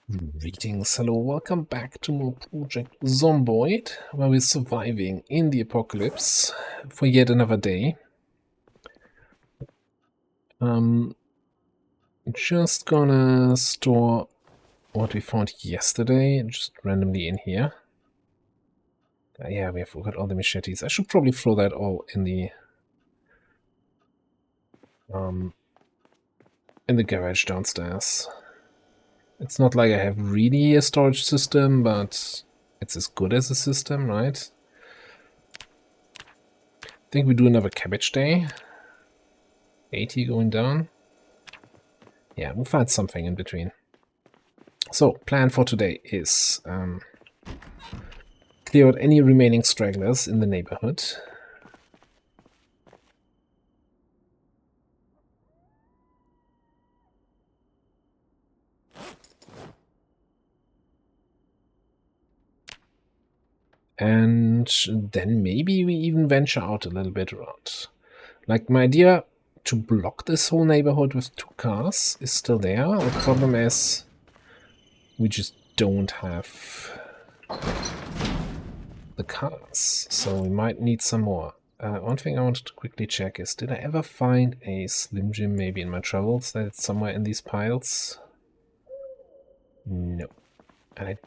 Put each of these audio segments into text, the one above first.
Greetings, hello, welcome back to more Project Zomboid, where we're surviving in the apocalypse for yet another day. Just gonna store what we found yesterday, just randomly in here. Yeah, we have got all the machetes. I should probably throw that all in the garage downstairs. It's not like I have really a storage system, but it's as good as a system, right? I think we do another cabbage day. 80 going down. Yeah, we'll find something in between. So, plan for today is clear out any remaining stragglers in the neighborhood. And then maybe we even venture out a little bit around. Like, my idea to block this whole neighborhood with 2 cars is still there. The problem is we just don't have the cars, so we might need some more. One thing I wanted to quickly check is, did I ever find a Slim Jim maybe in my travels that it's somewhere in these piles? No. And I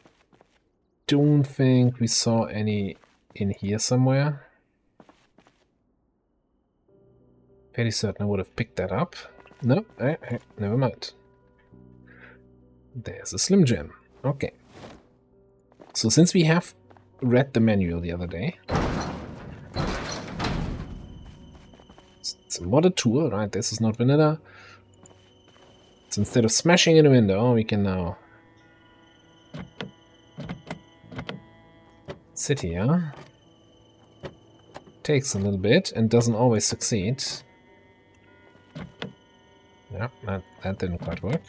don't think we saw any in here somewhere. Fairly certain I would have picked that up. No, never mind. There's a Slim Jim. Okay. So since we have read the manual the other day, it's a modded tool, right? This is not vanilla. So instead of smashing in a window, we can now sit here. Takes a little bit and doesn't always succeed. Yeah, that didn't quite work.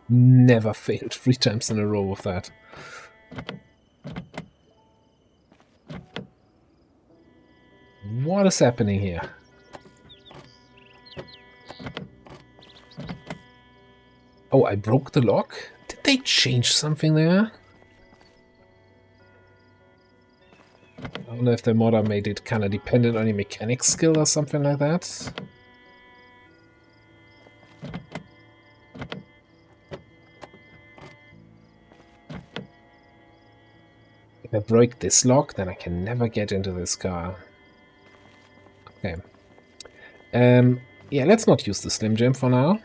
Never failed 3 times in a row with that. What is happening here? Oh, I broke the lock? Did they change something there? I wonder if the modder made it kind of dependent on your mechanic skill or something like that. If I break this lock, then I can never get into this car. Okay. Yeah, let's not use the Slim Jim for now.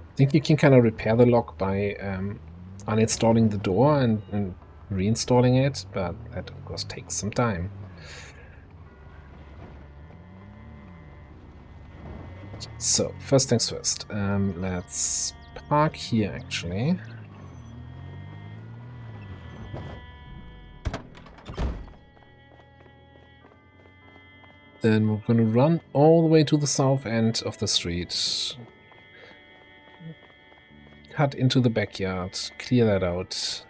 I think you can kind of repair the lock by uninstalling the door and reinstalling it, but that of course takes some time. So, first things first, let's park here actually. Then we're gonna run all the way to the south end of the street. Cut into the backyard, clear that out.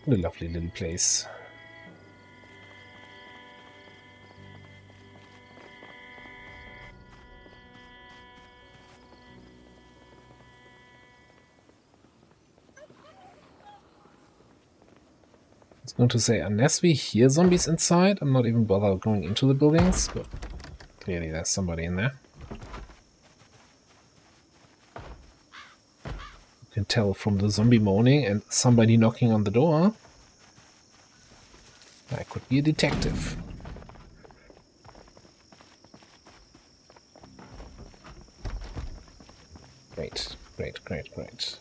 What a lovely little place. I was going to say, unless we hear zombies inside, I'm not even bothered going into the buildings, but clearly there's somebody in there. You can tell from the zombie moaning and somebody knocking on the door. I could be a detective. Great, great, great, great.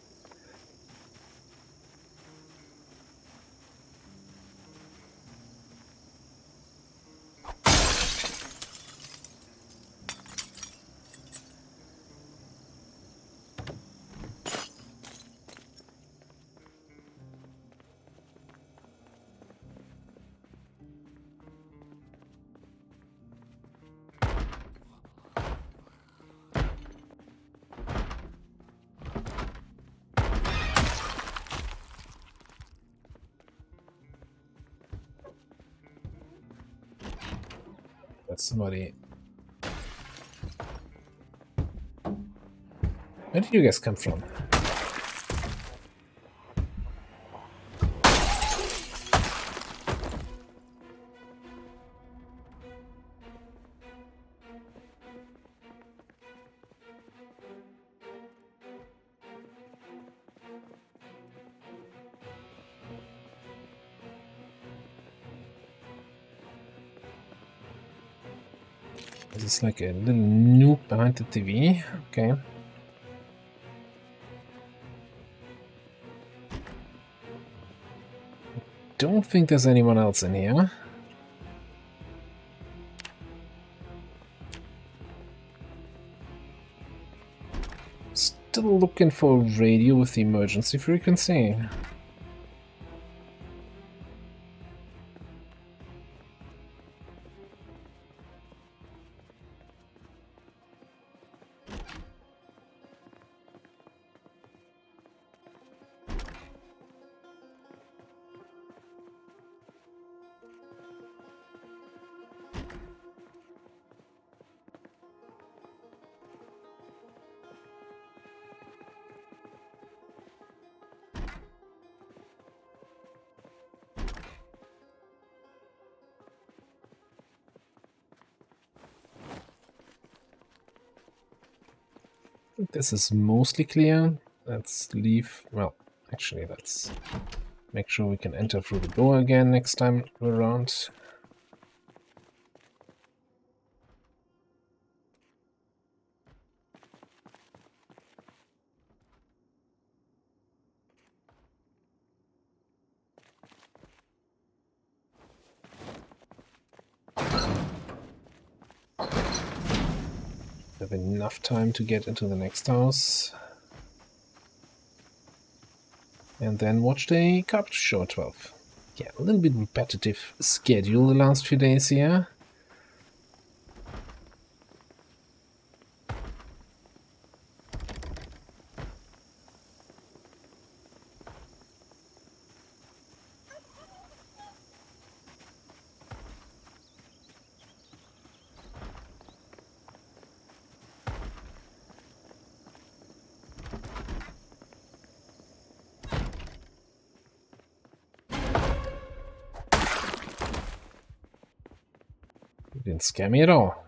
That's somebody. Where did you guys come from? This is like a little noob behind the TV. Okay. Don't think there's anyone else in here. Still looking for a radio with the emergency frequency. This is mostly clear. Let's leave. Well, actually, let's make sure we can enter through the door again next time we're around. Have enough time to get into the next house. And then watch the carpet show at 12. Yeah, a little bit repetitive schedule the last few days here. Didn't scare me at all.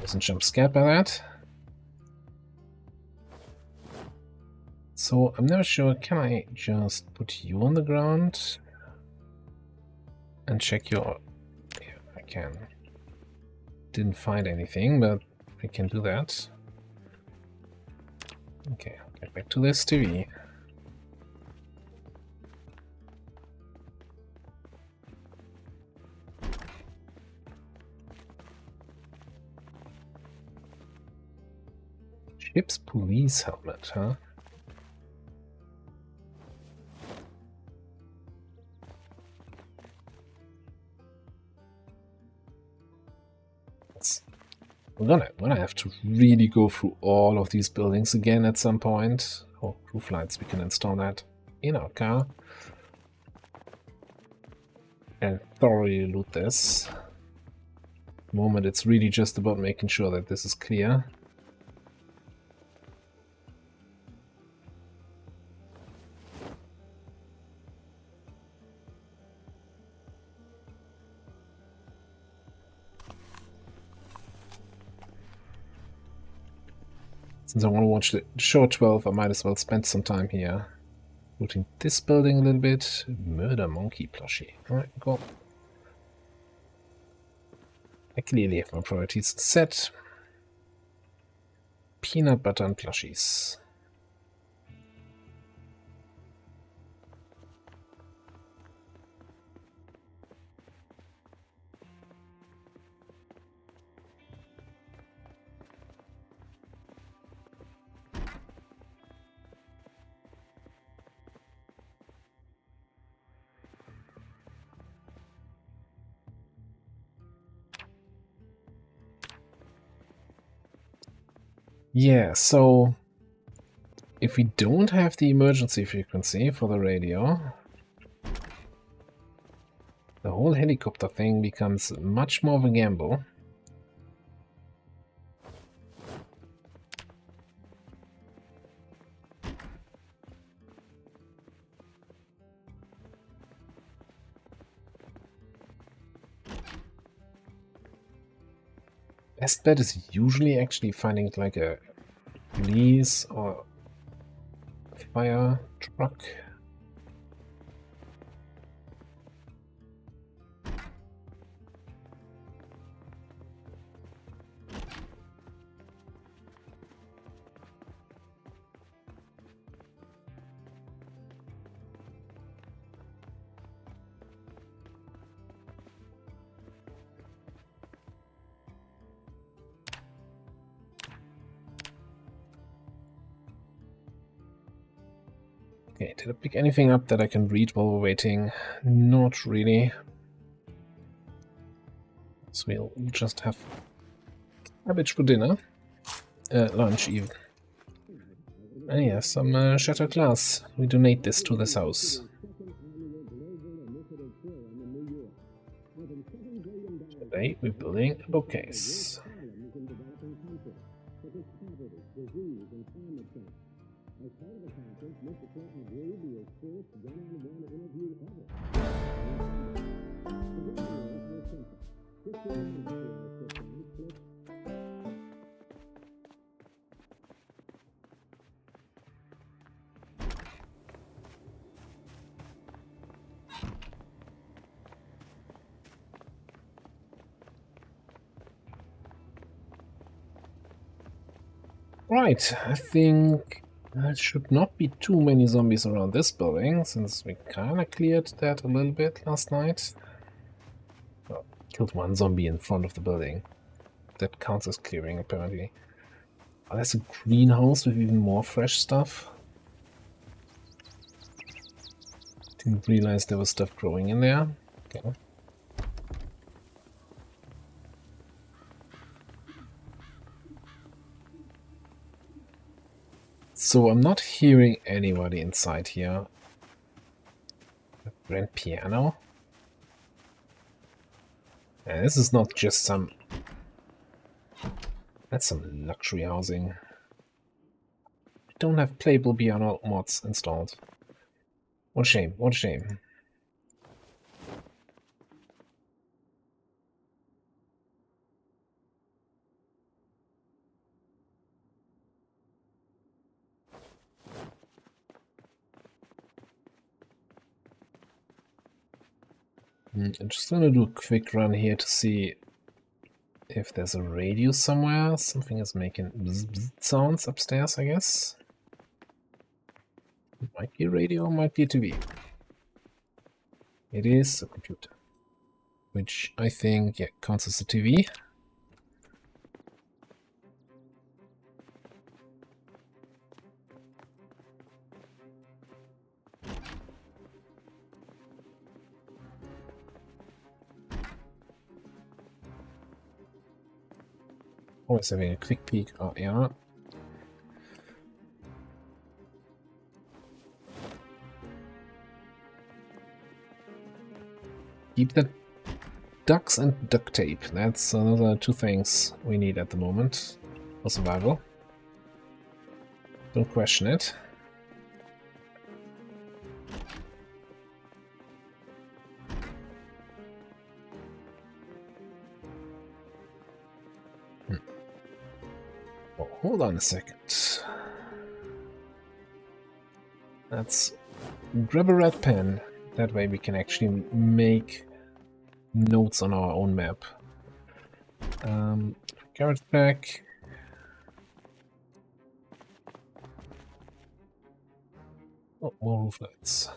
Wasn't jump scared by that. So I'm never sure, can I just put you on the ground and check your... Yeah, I can. Didn't find anything, but I can do that. Okay, get back to this TV. Ship's police helmet, huh? We're gonna have to really go through all of these buildings again at some point. Oh, roof lights, we can install that in our car. And thoroughly loot this. At the moment it's really just about making sure that this is clear. Since I want to watch the show at 12, I might as well spend some time here. Looting this building a little bit. Murder monkey plushie. Alright, cool. I clearly have my priorities set. Peanut butter and plushies. Yeah, so if we don't have the emergency frequency for the radio, the whole helicopter thing becomes much more of a gamble. Best bet is usually actually finding like a police or fire truck. Okay, did I pick anything up that I can read while we're waiting? Not really. So we'll just have cabbage for dinner. Lunch even. And yeah, some shattered glass. We donate this to this house. Today we're building a bookcase. Right, I think there should not be too many zombies around this building, since we kinda cleared that a little bit last night. Oh, killed one zombie in front of the building. That counts as clearing, apparently. Oh, there's a greenhouse with even more fresh stuff. Didn't realize there was stuff growing in there. Okay. So I'm not hearing anybody inside here. A grand piano? And this is not just some... That's some luxury housing. I don't have playable piano mods installed. What a shame, what a shame. I'm just gonna do a quick run here to see if there's a radio somewhere. Something is making bzz, bzz sounds upstairs, I guess. It might be a radio, might be a TV. It is a computer, which I think, yeah, counts as a TV. Always having a quick peek. Oh, yeah. Keep the ducks and duct tape. Those are two things we need at the moment for survival. Don't question it. Oh, hold on a second. Let's grab a red pen. That way we can actually make notes on our own map. Carrot pack. Oh, more roof lights.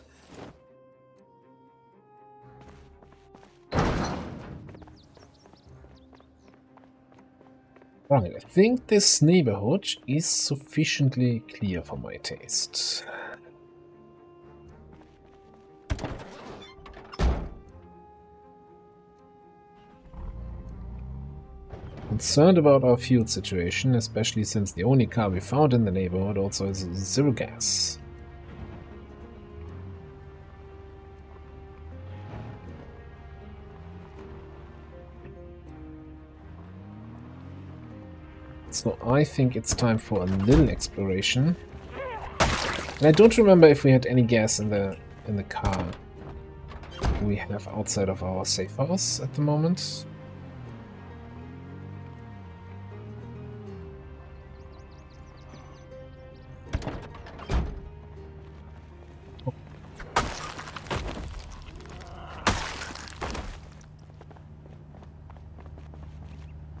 Right, I think this neighborhood is sufficiently clear for my taste. Concerned about our fuel situation, especially since the only car we found in the neighborhood also has zero gas. So I think it's time for a little exploration. And I don't remember if we had any gas in the car we have outside of our safe house at the moment.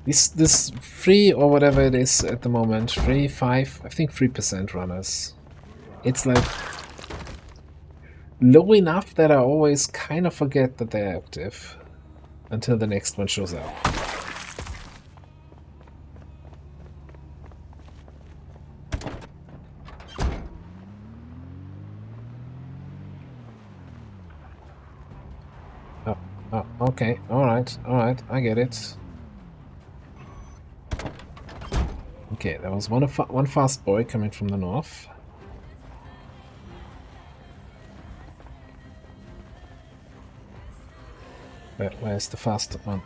This 3 or whatever it is at the moment, 3, 5, I think 3% runners. It's like low enough that I always kind of forget that they're active until the next one shows up. Oh, okay, alright, I get it. Okay, there was one fast boy coming from the north. Where's the fast one?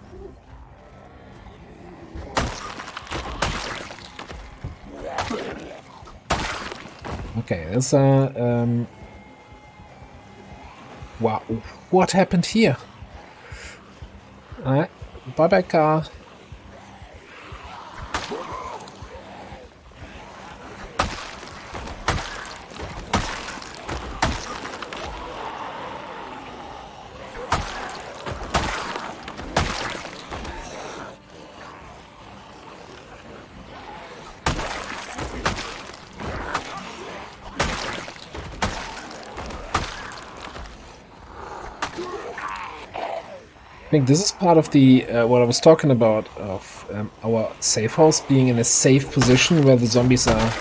Okay, there's a... wow, what happened here? Alright, bye-bye car. I think this is part of the what I was talking about of our safe house being in a safe position where the zombies are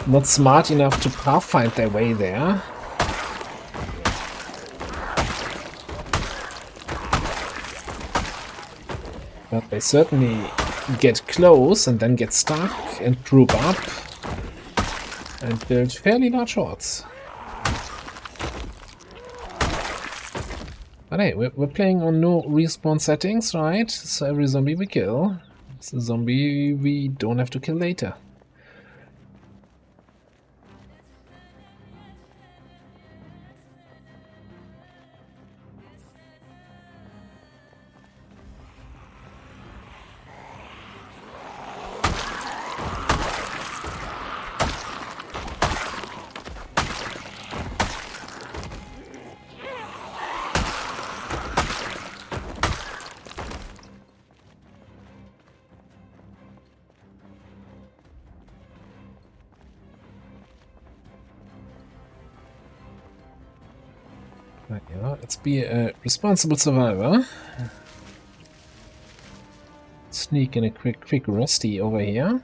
not smart enough to pathfind their way there. But they certainly get close and then get stuck and group up and build fairly large hordes. But hey, we're playing on no respawn settings, right? So every zombie we kill is a zombie we don't have to kill later. Right, yeah, let's be a responsible survivor. Sneak in a quick rusty over here.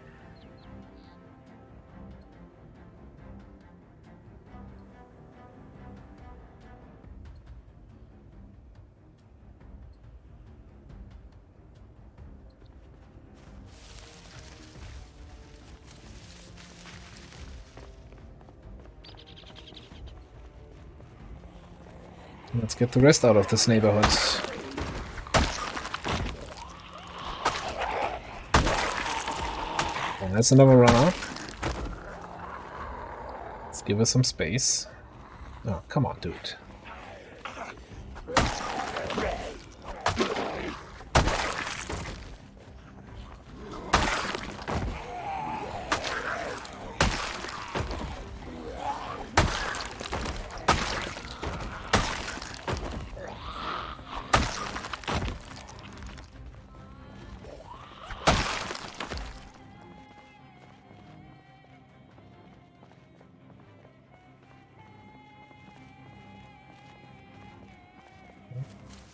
Let's get the rest out of this neighborhood. And that's another runner. Let's give us some space. Oh, come on, dude.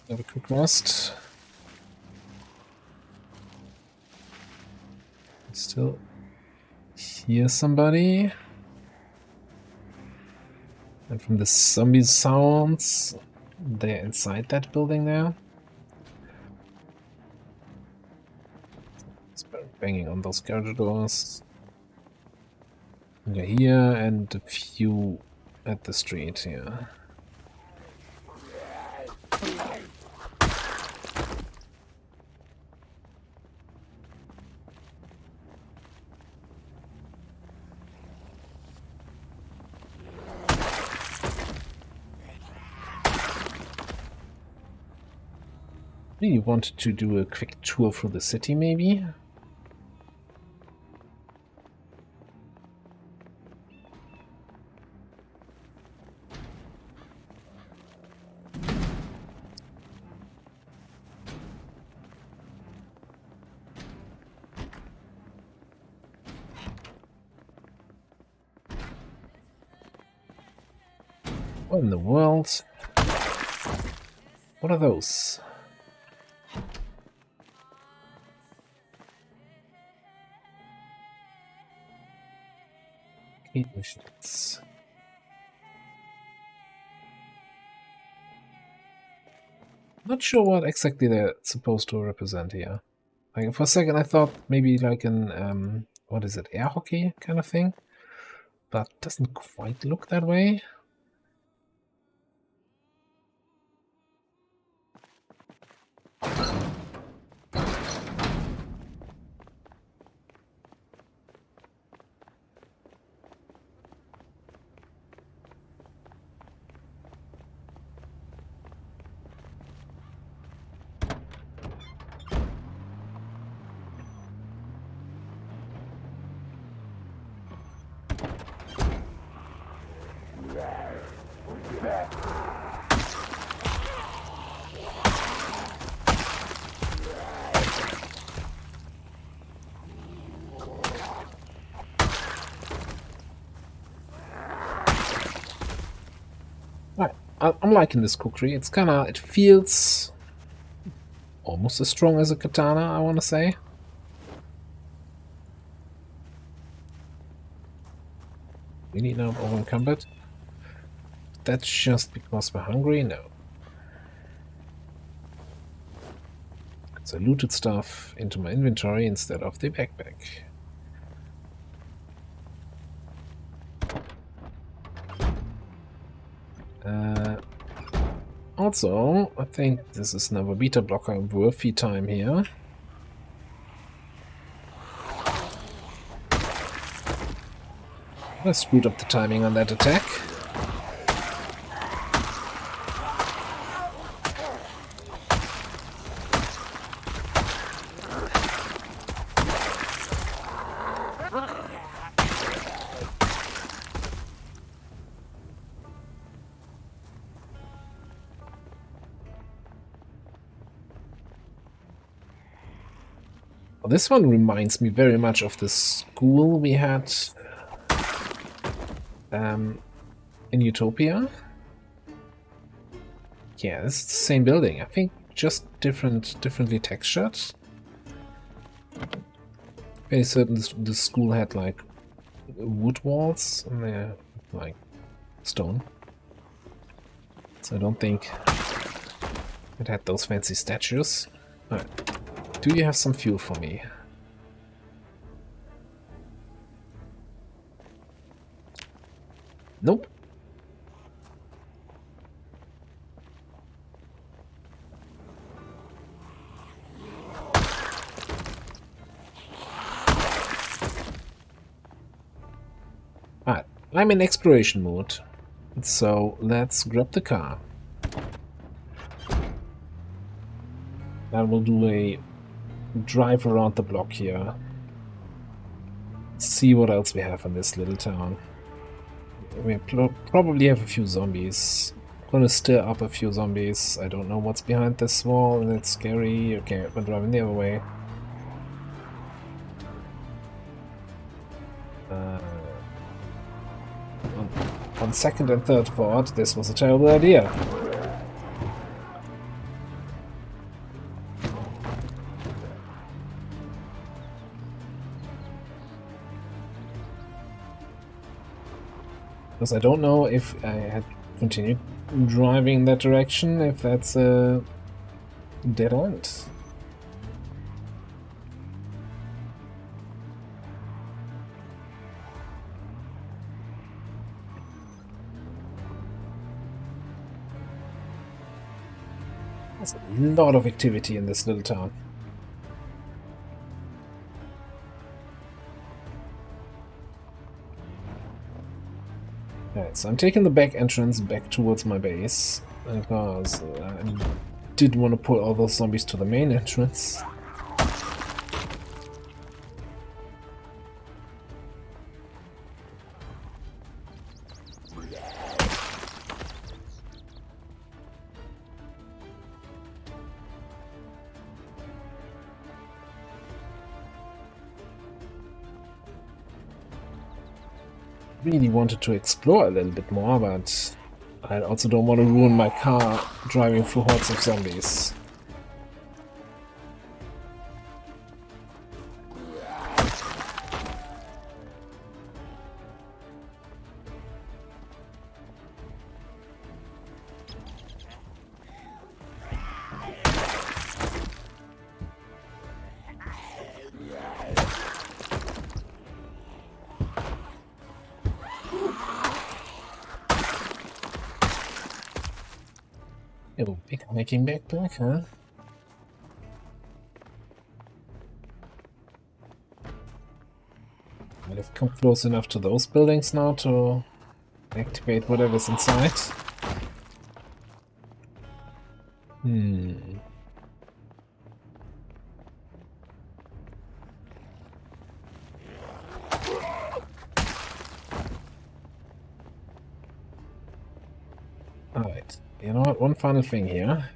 Have a quick rest. Still hear somebody. And from the zombie sounds, they're inside that building there. It's banging on those garage doors. They're here and a few at the street here. You wanted to do a quick tour through the city, maybe? What in the world? What are those? Heat machines. Not sure what exactly they're supposed to represent here. Like, for a second I thought maybe like an, what is it, air hockey kind of thing? But doesn't quite look that way. Right, I'm liking this kukri. It's it feels almost as strong as a katana, I want to say. We need now over-encumbered. That's just because we're hungry? No. So I looted stuff into my inventory instead of the backpack. Also, I think this is another beta blocker worthy time here. I screwed up the timing on that attack. This one reminds me very much of the school we had in Utopia. Yeah, it's the same building. I think just differently textured. Very certain the school had like wood walls and they're like stone. So I don't think it had those fancy statues. Alright. Do you have some fuel for me? Nope. Alright, I'm in exploration mode. So let's grab the car. And we'll do a drive around the block here. See what else we have in this little town. We probably have a few zombies. Gonna stir up a few zombies. I don't know what's behind this wall and it's scary. Okay, we're driving the other way. On second and third thought, this was a terrible idea. Because I don't know if I had continued driving in that direction, if that's a dead end. There's a lot of activity in this little town. Alright, so I'm taking the back entrance back towards my base because I'm didn't want to pull all those zombies to the main entrance. Really wanted to explore a little bit more, but I also don't want to ruin my car driving through hordes of zombies. Oh, big making backpack, huh? Might have come close enough to those buildings now to activate whatever's inside. Alright, you know what? One final thing here.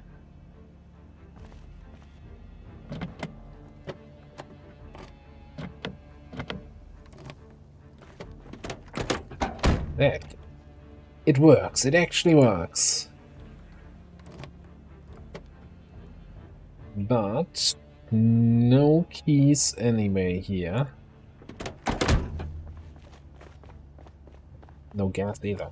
That. It works. It actually works. But no keys anyway here. No gas either.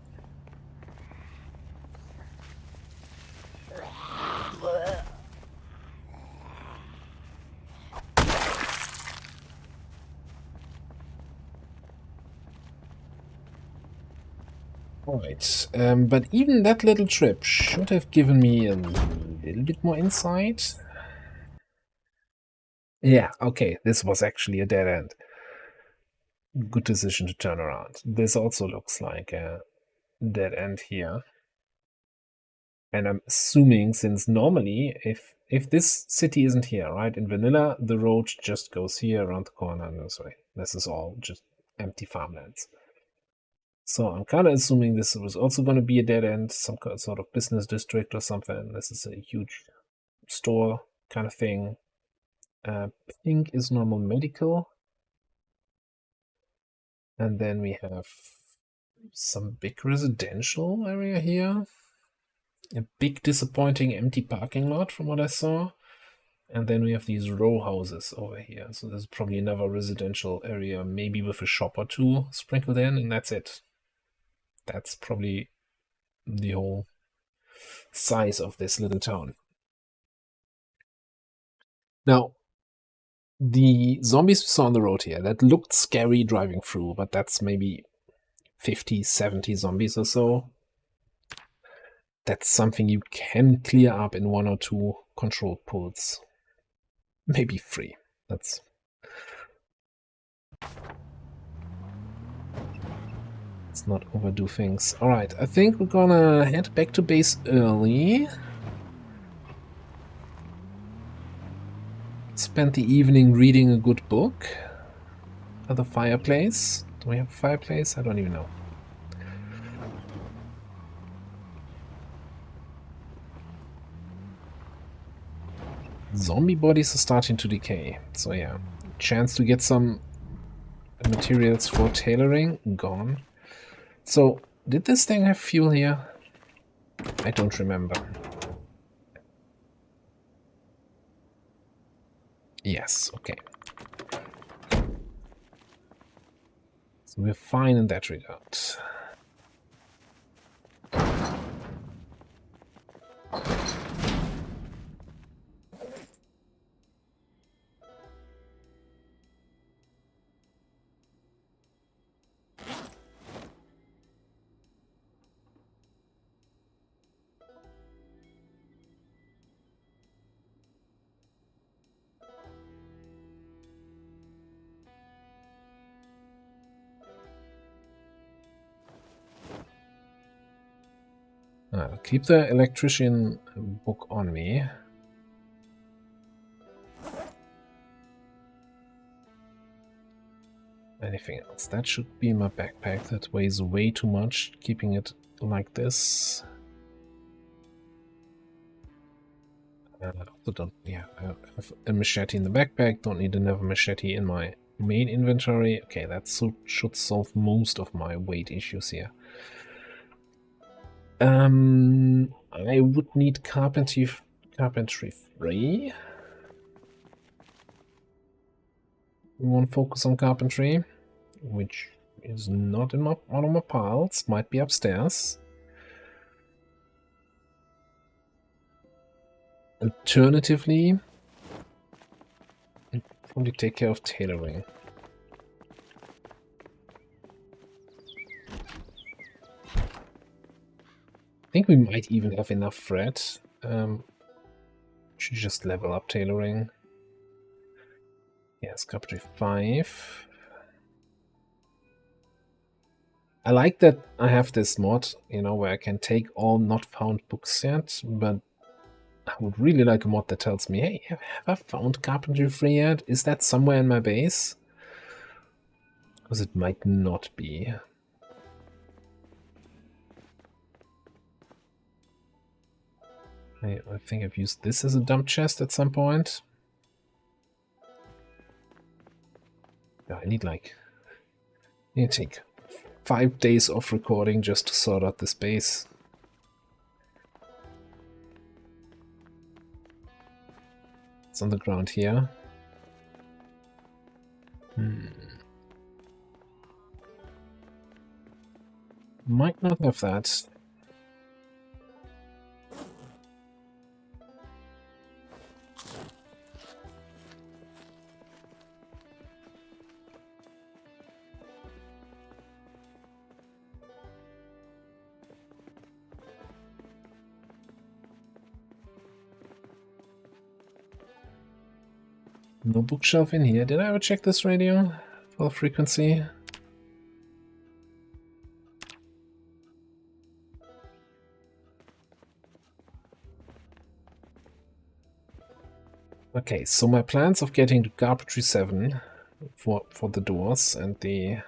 Alright, but even that little trip should have given me a little bit more insight. Yeah, okay, this was actually a dead end. Good decision to turn around. This also looks like a dead end here. And I'm assuming, since normally, if this city isn't here, right, in vanilla, the road just goes here around the corner and this way. This is all just empty farmlands. So I'm kind of assuming this was also going to be a dead end, some sort of business district or something. This is a huge store kind of thing. Pink is normal medical. And then we have some big residential area here. A big disappointing empty parking lot from what I saw. And then we have these row houses over here. So there's probably another residential area, maybe with a shop or two sprinkled in, and that's it. That's probably the whole size of this little town. Now, the zombies we saw on the road here, that looked scary driving through, but that's maybe 50, 70 zombies or so. That's something you can clear up in 1 or 2 controlled pulls. Maybe 3. Let's not overdo things. Alright, I think we're gonna head back to base early. Spend the evening reading a good book at the fireplace. Do we have a fireplace? I don't even know. Zombie bodies are starting to decay. So yeah, chance to get some materials for tailoring, gone. So, did this thing have fuel here? I don't remember. Yes, okay. So we're fine in that regard. I'll keep the electrician book on me. Anything else? That should be in my backpack. That weighs way too much, keeping it like this. I have a machete in the backpack. Don't need another machete in my main inventory. Okay, that should solve most of my weight issues here. I would need carpentry 3. We want to focus on carpentry, which is not in one of my piles. Might be upstairs. Alternatively, I'll probably take care of tailoring. I think we might even have enough thread. Should just level up tailoring. Yes, carpentry 5. I like that I have this mod, you know, where I can take all not found books yet, but I would really like a mod that tells me, hey, have I found carpentry 3 yet? Is that somewhere in my base? Because it might not be. I think I've used this as a dump chest at some point. Yeah, I need to take 5 days of recording just to sort out this base. It's on the ground here. Might not have that. No bookshelf in here. Did I ever check this radio for the frequency? Okay, so my plans of getting to carpentry 7 for the doors and the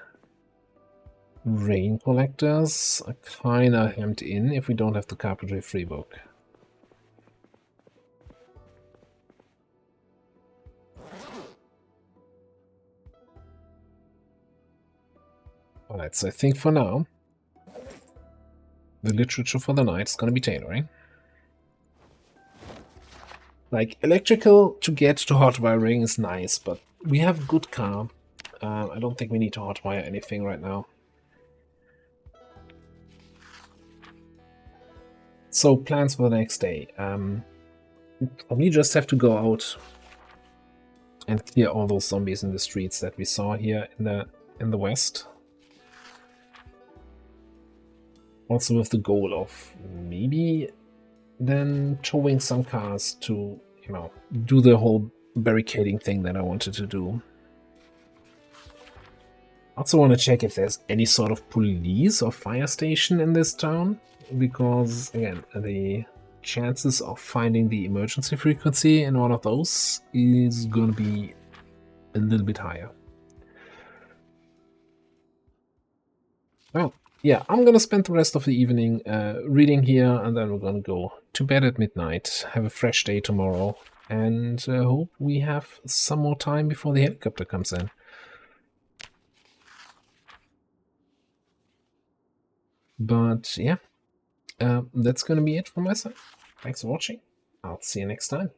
rain collectors are kinda hemmed in if we don't have the carpentry 3 book. Alright, so I think for now, the literature for the night is going to be tailoring. Like, electrical to get to hot wiring is nice, but we have good car. I don't think we need to hotwire anything right now. So, plans for the next day. We probably just have to go out and clear all those zombies in the streets that we saw here in the west. Also with the goal of maybe then towing some cars to, you know, do the whole barricading thing that I wanted to do. Also want to check if there's any sort of police or fire station in this town, because again, the chances of finding the emergency frequency in one of those is going to be a little bit higher. Well, yeah, I'm going to spend the rest of the evening reading here, and then we're going to go to bed at midnight, have a fresh day tomorrow, and hope we have some more time before the helicopter comes in. But yeah, that's going to be it from my side. Thanks for watching. I'll see you next time.